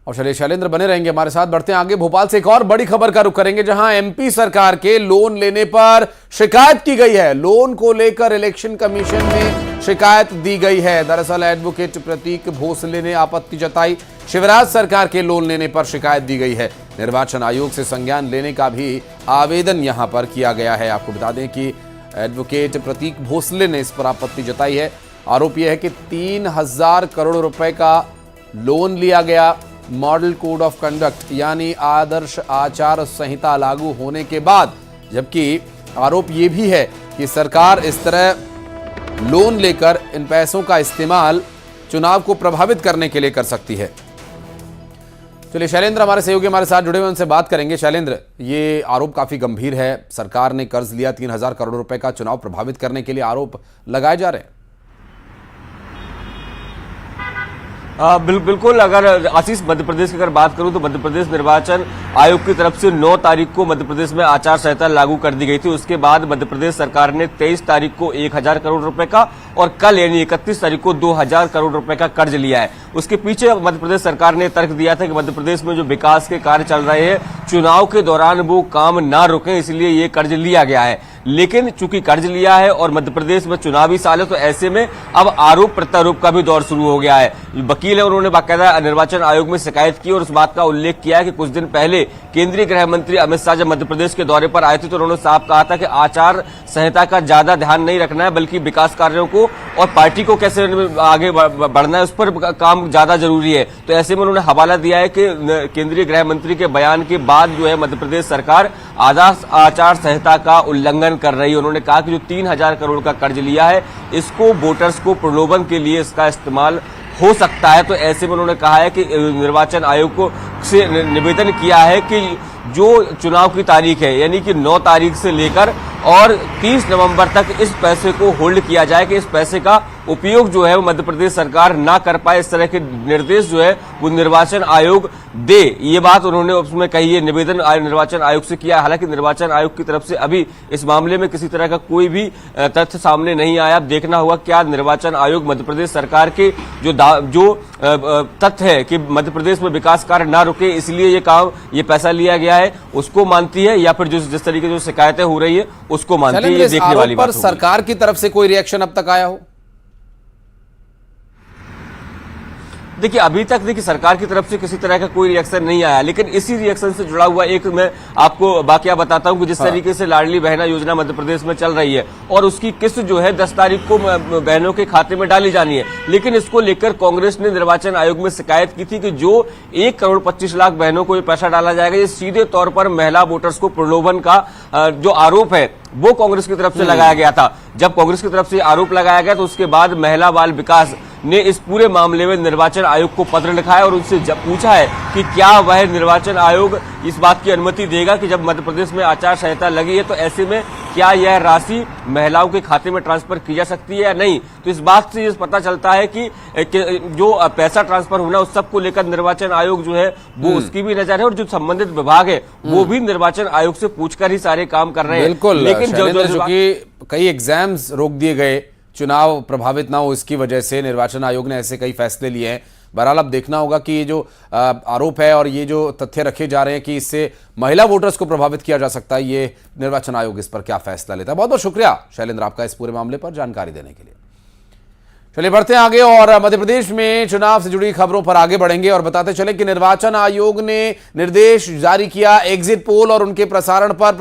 और चलिए शैलेंद्र बने रहेंगे हमारे साथ। बढ़ते हैं आगे, भोपाल से एक और बड़ी खबर का रुख करेंगे जहां एमपी सरकार के लोन लेने पर शिकायत की गई है। लोन को लेकर इलेक्शन कमीशन में शिकायत दी गई है। दरअसल एडवोकेट प्रतीक भोसले ने आपत्ति जताई। शिवराज सरकार के लोन लेने पर शिकायत दी गई है। निर्वाचन आयोग से संज्ञान लेने का भी आवेदन यहां पर किया गया है। आपको बता दें कि एडवोकेट प्रतीक भोसले ने इस पर आपत्ति जताई है। आरोप यह है कि 3,000 करोड़ रुपए का लोन लिया गया। मॉडल कोड ऑफ कंडक्ट यानी आदर्श आचार संहिता लागू होने के बाद, जबकि आरोप यह भी है कि सरकार इस तरह लोन लेकर इन पैसों का इस्तेमाल चुनाव को प्रभावित करने के लिए कर सकती है। चलिए शैलेंद्र हमारे सहयोगी हमारे साथ जुड़े हुए, उनसे बात करेंगे। शैलेंद्र, ये आरोप काफी गंभीर है। सरकार ने कर्ज लिया 3,000 करोड़ रुपए का, चुनाव प्रभावित करने के लिए आरोप लगाए जा रहे हैं। बिल्कुल। अगर आशीष, मध्य प्रदेश की अगर बात करूं तो मध्य प्रदेश निर्वाचन आयोग की तरफ से 9 तारीख को मध्य प्रदेश में आचार संहिता लागू कर दी गई थी। उसके बाद मध्य प्रदेश सरकार ने 23 तारीख को 1,000 करोड़ रुपए का और कल यानी 31 तारीख को 2,000 करोड़ रुपए का कर्ज लिया है। उसके पीछे मध्य प्रदेश सरकार ने तर्क दिया था कि मध्य प्रदेश में जो विकास के कार्य चल रहे हैं, चुनाव के दौरान वो काम ना रुके, इसलिए ये कर्ज लिया गया है। लेकिन चूंकि कर्ज लिया है और मध्य प्रदेश में चुनावी साल है, तो ऐसे में अब आरोप प्रत्यारोप का भी दौर शुरू हो गया है। वकील है, उन्होंने बाकायदा निर्वाचन आयोग में शिकायत की और उस बात का उल्लेख किया है कि कुछ दिन पहले केंद्रीय गृह मंत्री अमित शाह जब मध्य प्रदेश के दौरे पर आए थे तो उन्होंने साफ कहा था कि आचार संहिता का ज्यादा ध्यान नहीं रखना है, बल्कि विकास कार्यों को और पार्टी को कैसे आगे बढ़ना है उस पर काम ज्यादा जरूरी है। तो ऐसे में उन्होंने हवाला दिया है कि केंद्रीय गृह मंत्री के बयान के बाद जो है मध्य प्रदेश सरकार आदर्श आचार संहिता का उल्लंघन कर रही है। उन्होंने कहा कि जो 3,000 करोड़ का कर्ज लिया है, इसको वोटर्स को प्रलोभन के लिए इसका इस्तेमाल हो सकता है। तो ऐसे में उन्होंने कहा है कि निर्वाचन आयोग को से निवेदन किया है कि जो चुनाव की तारीख है यानी कि 9 तारीख से लेकर और 30 नवंबर तक इस पैसे को होल्ड किया जाए कि इस पैसे का उपयोग जो है वो मध्य प्रदेश सरकार ना कर पाए। इस तरह के निर्देश जो है वो निर्वाचन आयोग दे, ये बात उन्होंने उसमें कही है। निवेदन निर्वाचन आयोग से किया। हालांकि निर्वाचन आयोग की तरफ से अभी इस मामले में किसी तरह का कोई भी तथ्य सामने नहीं आया। अब देखना होगा क्या निर्वाचन आयोग मध्य प्रदेश सरकार के जो तथ्य है कि मध्य प्रदेश में विकास कार्य ना रुके इसलिए ये पैसा लिया गया है उसको मानती है, या फिर जिस तरीके से शिकायतें हो रही है उसको मानती है। ये देखने वाली बात है। सरकार की तरफ से कोई रिएक्शन अब तक आया हो? देखिए, अभी तक सरकार की तरफ से किसी तरह का कोई रिएक्शन नहीं आया, लेकिन इसी रिएक्शन से जुड़ा हुआ एक मैं आपको वाकया बताता हूं कि जिस तरीके से लाडली बहना योजना मध्य प्रदेश में चल रही है और उसकी किस्त जो है 10 तारीख को बहनों के खाते में डाली जानी है। लेकिन इसको लेकर कांग्रेस ने निर्वाचन आयोग में शिकायत की थी कि जो 1 करोड़ 25 लाख बहनों को ये पैसा डाला जाएगा, ये सीधे तौर पर महिला वोटर्स को प्रलोभन का जो आरोप है वो कांग्रेस की तरफ से लगाया गया था। जब कांग्रेस की तरफ से आरोप लगाया गया तो उसके बाद महिला बाल विकास ने इस पूरे मामले में निर्वाचन आयोग को पत्र लिखा है और उनसे जब पूछा है कि क्या वह निर्वाचन आयोग इस बात की अनुमति देगा कि जब मध्य प्रदेश में आचार संहिता लगी है तो ऐसे में क्या यह राशि महिलाओं के खाते में ट्रांसफर की जा सकती है या नहीं। तो इस बात से ये पता चलता है कि जो पैसा ट्रांसफर होना उस सब को लेकर निर्वाचन आयोग जो है वो उसकी भी नजर है और जो संबंधित विभाग है वो भी निर्वाचन आयोग से पूछकर ही सारे काम कर रहे हैं। बिल्कुल, लेकिन जो कई एग्जाम्स रोक दिए गए, चुनाव प्रभावित ना हो इसकी वजह से निर्वाचन आयोग ने ऐसे कई फैसले लिए हैं। बहरहाल अब देखना होगा कि ये जो आरोप है और ये जो तथ्य रखे जा रहे हैं कि इससे महिला वोटर्स को प्रभावित किया जा सकता है, ये निर्वाचन आयोग इस पर क्या फैसला लेता है। बहुत बहुत शुक्रिया शैलेंद्र आपका इस पूरे मामले पर जानकारी देने के लिए। चलिए बढ़ते हैं आगे और मध्य प्रदेश में चुनाव से जुड़ी खबरों पर आगे बढ़ेंगे और बताते चले कि निर्वाचन आयोग ने निर्देश जारी किया एग्जिट पोल और उनके प्रसारण पर।